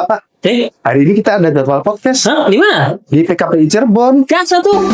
Pak. Eh, Hari ini kita ada jadwal podcast di mana? di PKPI Cirebon. Kasa tuh.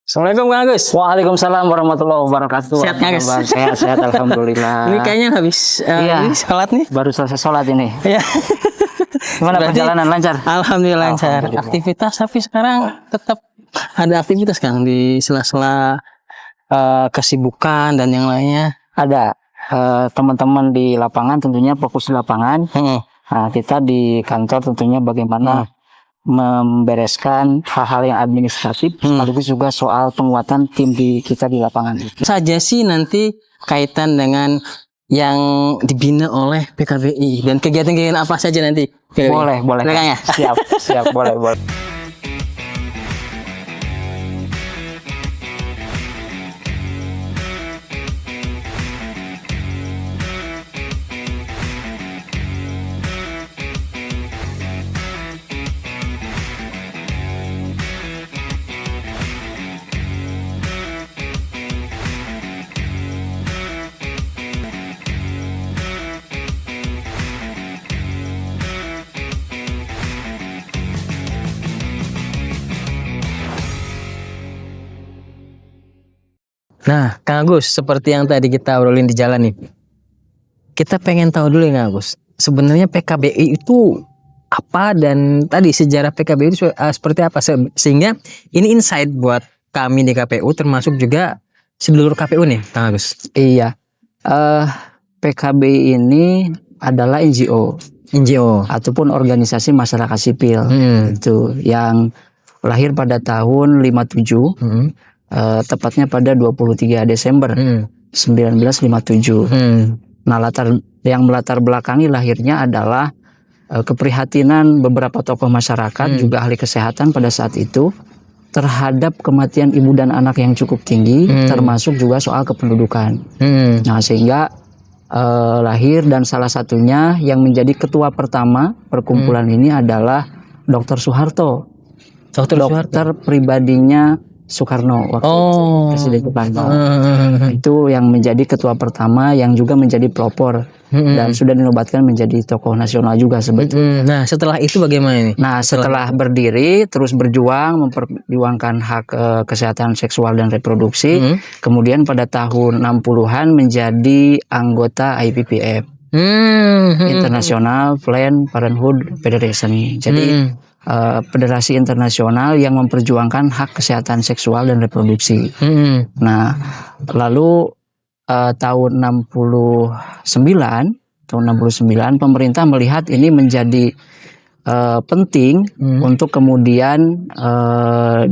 Assalamualaikum Kang Agus. Waalaikumsalam warahmatullahi wabarakatuh. Sehat, Kang Agus? Sehat, alhamdulillah. Ini kayaknya habis Iya. ini sholat nih. Baru selesai sholat ini. Iya. Gimana Berarti- perjalanan lancar? Alhamdulillah lancar. Alhamdulillah. Aktivitas tapi sekarang tetap ada aktivitas Kang di sela-sela kesibukan dan yang lainnya. Ada teman-teman di lapangan tentunya fokus di lapangan. Heeh. Nah, kita di kantor tentunya bagaimana membereskan hal-hal yang administratif, sekaligus juga soal penguatan tim kita di lapangan. Saja sih nanti kaitan dengan yang dibina oleh PKBI dan kegiatan-kegiatan apa saja nanti? PKBI? Boleh. Silakan ya. Siap, boleh. Nah, Kang Agus, seperti yang tadi kita obrolin di jalan nih. Kita pengen tahu dulu ya Kang Agus. Sebenarnya PKBI itu apa dan tadi sejarah PKBI itu seperti apa sehingga ini insight buat kami di KPU termasuk juga seluruh KPU nih, Kang Agus. Iya. PKBI ini adalah NGO ataupun organisasi masyarakat sipil itu yang lahir pada tahun 57. Tepatnya pada 23 Desember 1957. Nah, yang melatar belakangi lahirnya adalah keprihatinan beberapa tokoh masyarakat juga ahli kesehatan pada saat itu terhadap kematian ibu dan anak yang cukup tinggi, termasuk juga soal kependudukan. Nah, sehingga lahir dan salah satunya yang menjadi ketua pertama perkumpulan ini adalah Dr. Soeharto. Dokter pribadinya Soekarno waktu Presiden Soekarno. Itu yang menjadi ketua pertama yang juga menjadi pelopor dan sudah dinobatkan menjadi tokoh nasional juga sebetulnya. Nah, setelah itu bagaimana ini? Nah, setelah berdiri terus berjuang memperjuangkan hak kesehatan seksual dan reproduksi, kemudian pada tahun 60-an menjadi anggota IPPF. International Planned Parenthood Federation. Jadi federasi internasional yang memperjuangkan hak kesehatan seksual dan reproduksi. Nah, lalu tahun 69 pemerintah melihat ini menjadi penting untuk kemudian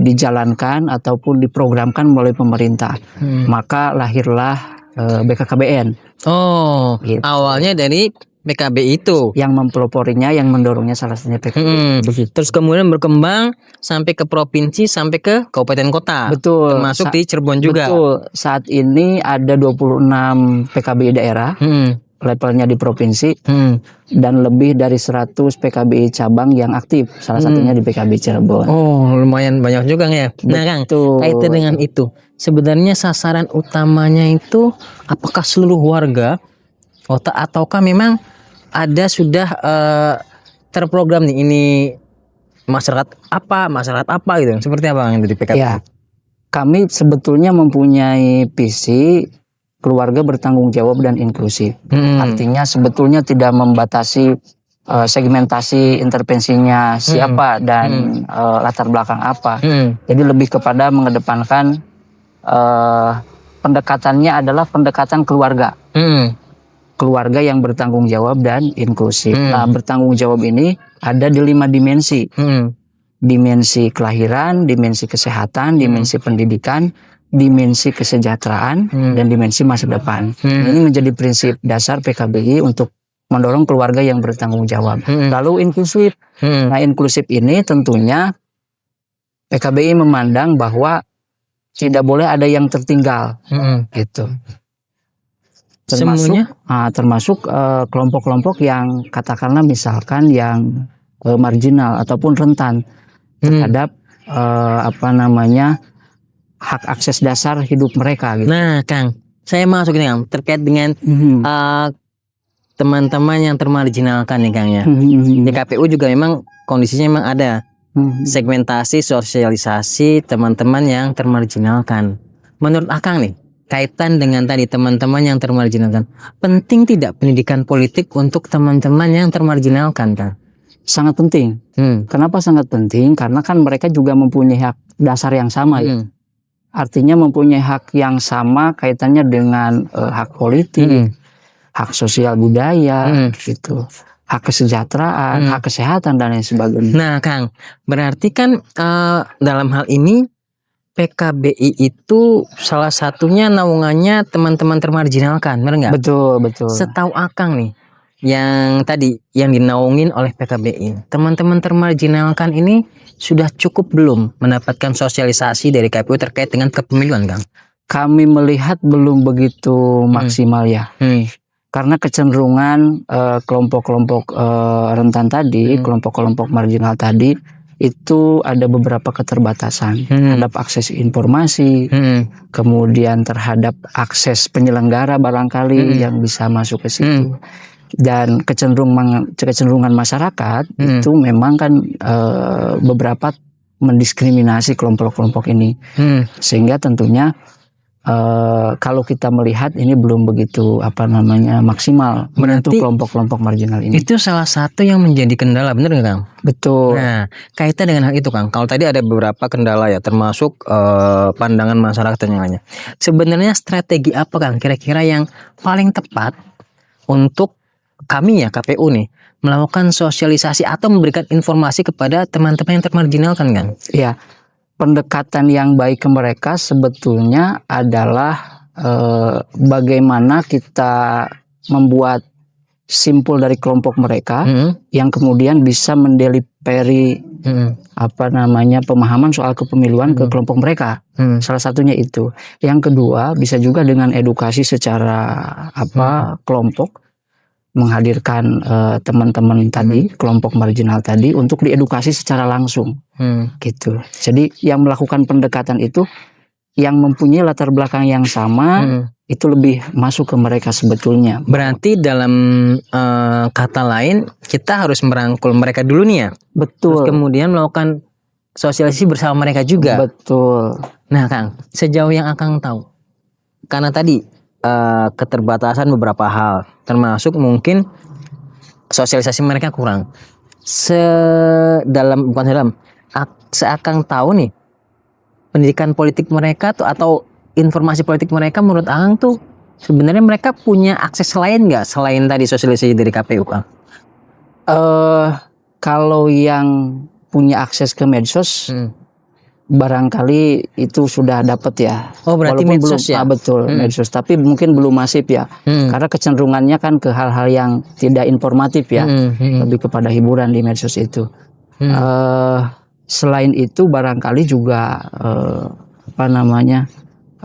dijalankan ataupun diprogramkan melalui pemerintah. Maka lahirlah BKKBN. Gitu. Awalnya dari PKB itu yang mempeloporinya, yang mendorongnya salah satunya PKB. Terus kemudian berkembang sampai ke provinsi, sampai ke kabupaten kota. Betul. Termasuk di Cirebon juga. Betul. Saat ini ada 26 PKBI daerah. Levelnya di provinsi dan lebih dari 100 PKBI cabang yang aktif, salah satunya di PKB Cirebon. Oh, lumayan banyak juga ya. Nah, Kang, kaitan dengan itu, sebenarnya sasaran utamanya itu apakah seluruh warga ataukah memang ada sudah terprogram nih ini masyarakat apa gitu, seperti apa yang dari PKB? Ya, kami sebetulnya mempunyai visi keluarga bertanggung jawab dan inklusif. Artinya sebetulnya tidak membatasi segmentasi intervensinya siapa dan latar belakang apa. Jadi lebih kepada mengedepankan pendekatannya adalah pendekatan keluarga. Keluarga yang bertanggung jawab dan inklusif. Nah, bertanggung jawab ini ada di 5 dimensi. Dimensi kelahiran, dimensi kesehatan, dimensi pendidikan, dimensi kesejahteraan, dan dimensi masa depan. Ini menjadi prinsip dasar PKBI untuk mendorong keluarga yang bertanggung jawab. Lalu inklusif. Nah, inklusif ini tentunya PKBI memandang bahwa tidak boleh ada yang tertinggal, gitu. Termasuk kelompok-kelompok yang katakanlah misalkan yang marginal ataupun rentan terhadap hak akses dasar hidup mereka. Gitu. Nah, Kang, saya masuk ini Kang terkait dengan teman-teman yang termarginalkan nih Kang ya. Di KPU juga memang kondisinya memang ada segmentasi, sosialisasi teman-teman yang termarginalkan. Menurut Akang nih, kaitan dengan tadi teman-teman yang termarginalkan, penting tidak pendidikan politik untuk teman-teman yang termarginalkan, Kang? Sangat penting. Kenapa sangat penting? Karena kan mereka juga mempunyai hak dasar yang sama ya. Artinya mempunyai hak yang sama kaitannya dengan hak politik, hak sosial budaya, gitu, hak kesejahteraan, hak kesehatan dan lain sebagainya. Nah, Kang, berarti kan dalam hal ini PKBI itu salah satunya naungannya teman-teman termarginalkan, benar nggak? Betul, betul. Setahu Akang nih, yang tadi yang dinaungin oleh PKBI, teman-teman termarginalkan ini sudah cukup belum mendapatkan sosialisasi dari KPU terkait dengan kepemiluan, Kang? Kami melihat belum begitu maksimal ya. Karena kecenderungan kelompok-kelompok rentan tadi, kelompok-kelompok marginal tadi, itu ada beberapa keterbatasan terhadap akses informasi, kemudian terhadap akses penyelenggara barangkali yang bisa masuk ke situ. Dan kecenderungan masyarakat itu memang kan beberapa mendiskriminasi kelompok-kelompok ini, sehingga tentunya kalau kita melihat ini belum begitu maksimal untuk kelompok-kelompok marginal ini. Itu salah satu yang menjadi kendala, benar nggak Kang? Betul. Nah, kaitan dengan hal itu Kang, kalau tadi ada beberapa kendala ya, termasuk pandangan masyarakat dan yang lainnya. Sebenarnya strategi apa Kang kira-kira yang paling tepat untuk kami ya KPU nih melakukan sosialisasi atau memberikan informasi kepada teman-teman yang termarginalkan kan? Iya. Pendekatan yang baik ke mereka sebetulnya adalah bagaimana kita membuat simpul dari kelompok mereka yang kemudian bisa mendeliveri pemahaman soal kepemiluan ke kelompok mereka. Salah satunya itu. Yang kedua bisa juga dengan edukasi secara kelompok, menghadirkan teman-teman tadi, kelompok marginal tadi untuk diedukasi secara langsung, gitu. Jadi yang melakukan pendekatan itu yang mempunyai latar belakang yang sama itu lebih masuk ke mereka sebetulnya. Berarti dalam kata lain kita harus merangkul mereka dulu nih ya. Betul. Terus kemudian melakukan sosialisasi bersama mereka juga. Betul. Nah Kang, sejauh yang Akang tahu, karena tadi keterbatasan beberapa hal, termasuk mungkin sosialisasi mereka kurang. Seakang tahu nih, pendidikan politik mereka tuh atau informasi politik mereka menurut Akang tuh sebenarnya mereka punya akses lain nggak selain tadi sosialisasi dari KPU Kang? Kalau yang punya akses ke medsos, barangkali itu sudah dapat ya. Oh berarti walaupun medsos belum, ya? Betul, medsos. Tapi mungkin belum masif ya. Karena kecenderungannya kan ke hal-hal yang tidak informatif ya. Lebih kepada hiburan di medsos itu. Selain itu barangkali juga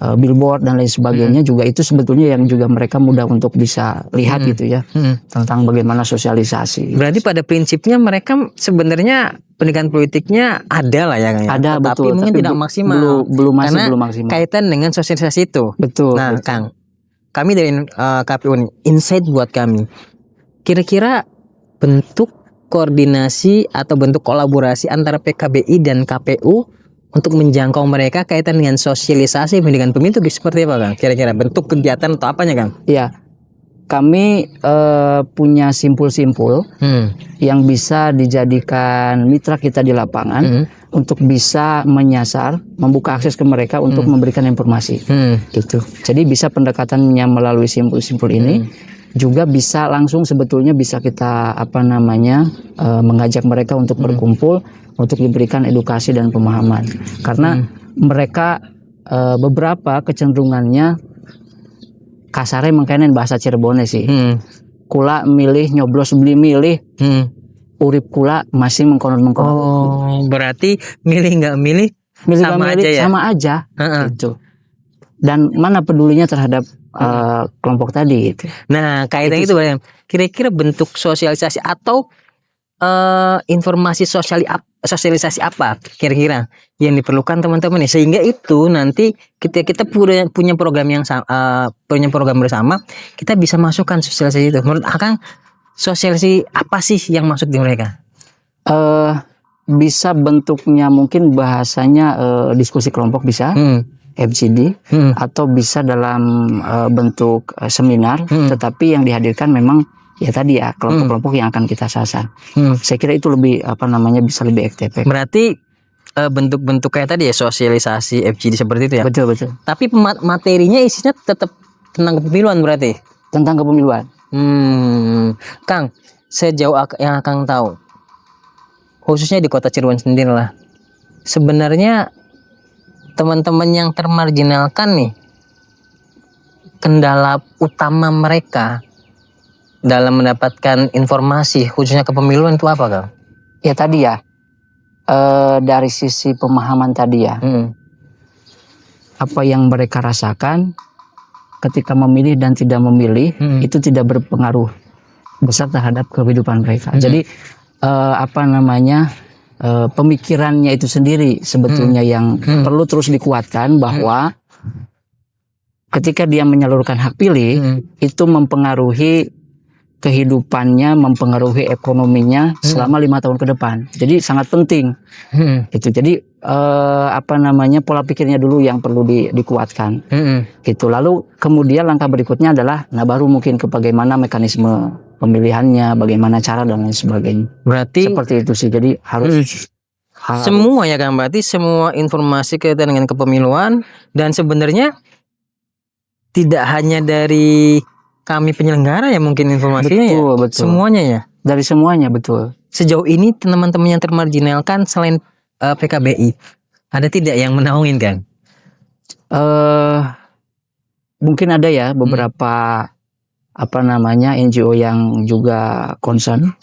billboard dan lain sebagainya juga itu sebetulnya yang juga mereka mudah untuk bisa lihat gitu ya. Tentang bagaimana sosialisasi. Berarti pada prinsipnya mereka sebenarnya pendidikan politiknya ada lah ya Kang ya. Ada, tapi betul, mungkin tapi tidak maksimal. Belum karena maksimal. Kaitan dengan sosialisasi itu. Betul. Nah betul. Kang, kami dari KPU nih, insight buat kami. Kira-kira bentuk koordinasi atau bentuk kolaborasi antara PKBI dan KPU untuk menjangkau mereka kaitan dengan sosialisasi pendidikan pemilu itu seperti apa Kang? Kira-kira bentuk kegiatan atau apanya Kang? Ya, kami punya simpul-simpul yang bisa dijadikan mitra kita di lapangan untuk bisa menyasar, membuka akses ke mereka untuk memberikan informasi. Gitu. Jadi bisa pendekatannya melalui simpul-simpul ini, juga bisa langsung sebetulnya bisa kita mengajak mereka untuk berkumpul untuk diberikan edukasi dan pemahaman. Karena mereka beberapa kecenderungannya kasarnya mengkainen bahasa Cirebonnya sih. Kula milih nyoblos beli milih. Urip kula masih mengkonon-mengkonon. Oh, berarti milih nggak milih sama aja ya? Sama aja. Gitu. Dan mana pedulinya terhadap kelompok tadi gitu. Nah, kaitan itu Bang. Kira-kira bentuk sosialisasi atau informasi sosialisasi apa kira-kira yang diperlukan teman-teman ya, sehingga itu nanti kita punya program yang punya program bersama, kita bisa masukkan sosialisasi itu. Menurut Akang, sosialisasi apa sih yang masuk di mereka? Bisa bentuknya mungkin bahasanya diskusi kelompok bisa, FGD, atau bisa dalam bentuk seminar, tetapi yang dihadirkan memang ya tadi ya kelompok-kelompok yang akan kita sasar. Saya kira itu lebih bisa lebih efektif. Berarti bentuk-bentuk kayak tadi ya, sosialisasi FGD seperti itu ya. Betul. Tapi materinya isinya tetap tentang kepemiluan berarti. Tentang kepemiluan. Kang, sejauh yang Kang tahu, khususnya di kota Cirebon sendiri lah, sebenarnya teman-teman yang termarginalkan nih, kendala utama mereka dalam mendapatkan informasi khususnya kepemiluan itu apa Kang? Ya tadi ya, dari sisi pemahaman tadi ya, apa yang mereka rasakan ketika memilih dan tidak memilih itu tidak berpengaruh besar terhadap kehidupan mereka. Jadi pemikirannya itu sendiri sebetulnya yang perlu terus dikuatkan, bahwa ketika dia menyalurkan hak pilih itu mempengaruhi kehidupannya, mempengaruhi ekonominya selama 5 tahun ke depan. Jadi sangat penting. Itu. Jadi pola pikirnya dulu yang perlu dikuatkan. Gitu. Lalu kemudian langkah berikutnya adalah baru mungkin ke bagaimana mekanisme pemilihannya, bagaimana cara dan lain sebagainya. Berarti seperti itu sih. Jadi harus semua ya Kang, berarti semua informasi kaitan dengan kepemiluan, dan sebenarnya tidak hanya dari kami penyelenggara ya mungkin informasinya. Betul. Semuanya ya. Dari semuanya, betul. Sejauh ini teman-teman yang termarginalkan selain PKBI, ada tidak yang menaungin Kang? Mungkin ada ya beberapa NGO yang juga concern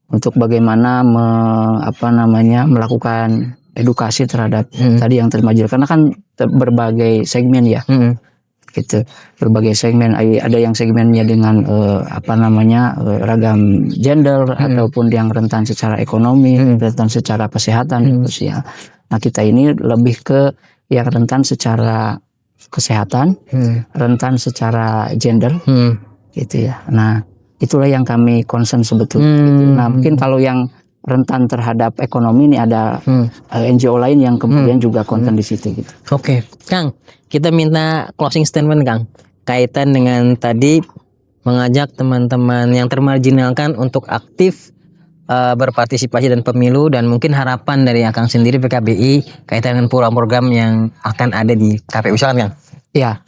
untuk bagaimana melakukan edukasi terhadap tadi yang termarginal, karena kan berbagai segmen ya. Gitu, berbagai segmen, ada yang segmennya dengan ragam gender, ataupun yang rentan secara ekonomi, rentan secara kesehatan, sosial. Nah, kita ini lebih ke yang rentan secara kesehatan, rentan secara gender, gitu ya. Nah, itulah yang kami concern sebetulnya. Gitu. Nah, mungkin kalau yang rentan terhadap ekonomi ini ada NGO lain yang kemudian juga konten di situ gitu. Oke, Kang, kita minta closing statement Kang, kaitan dengan tadi mengajak teman-teman yang termarginalkan untuk aktif berpartisipasi dan pemilu, dan mungkin harapan dari Kang sendiri PKBI kaitan dengan program-program yang akan ada di KPU, silakan Kang. Ya,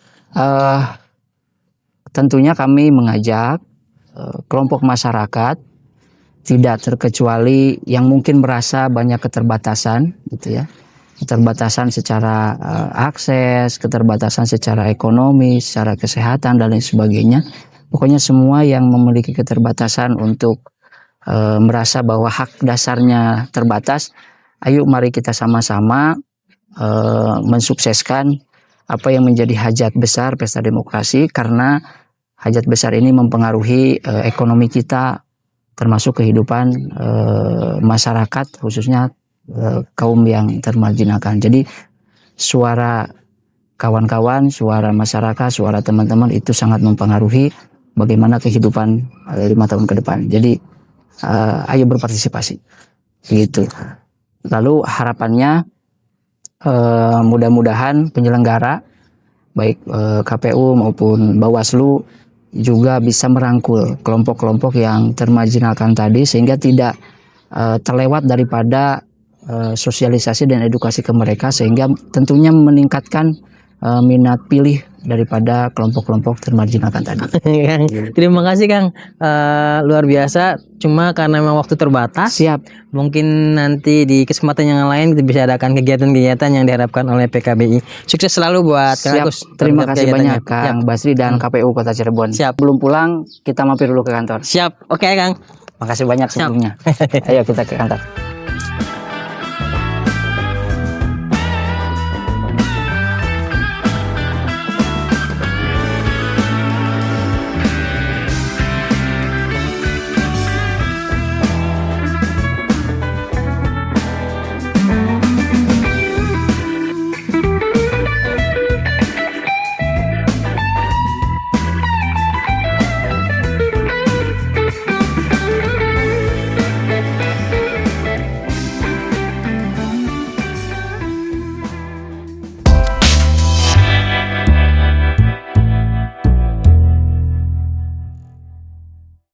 tentunya kami mengajak kelompok masyarakat, tidak terkecuali yang mungkin merasa banyak keterbatasan gitu ya. Keterbatasan secara akses, keterbatasan secara ekonomi, secara kesehatan dan lain sebagainya. Pokoknya semua yang memiliki keterbatasan untuk merasa bahwa hak dasarnya terbatas, ayo mari kita sama-sama mensukseskan apa yang menjadi hajat besar pesta demokrasi, karena hajat besar ini mempengaruhi ekonomi kita, termasuk kehidupan masyarakat, khususnya kaum yang termarginalkan. Jadi suara kawan-kawan, suara masyarakat, suara teman-teman itu sangat mempengaruhi bagaimana kehidupan 5 tahun ke depan. Jadi ayo berpartisipasi gitu. Lalu harapannya mudah-mudahan penyelenggara baik KPU maupun Bawaslu juga bisa merangkul kelompok-kelompok yang termarginalkan tadi sehingga tidak terlewat daripada sosialisasi dan edukasi ke mereka, sehingga tentunya meningkatkan minat pilih daripada kelompok-kelompok termarginalkan tadi. Kang, terima kasih Kang. Luar biasa. Cuma karena memang waktu terbatas. Siap. Mungkin nanti di kesempatan yang lain kita bisa adakan kegiatan-kegiatan yang diharapkan oleh PKBI. Sukses selalu buat Kang Siap. Agus. Terima kasih kegiatannya. banyak Kang Basri dan KPU Kota Cirebon. Siap. Belum pulang, kita mampir dulu ke kantor. Siap. Oke Kang. Makasih banyak sebelumnya. Ayo kita ke kantor.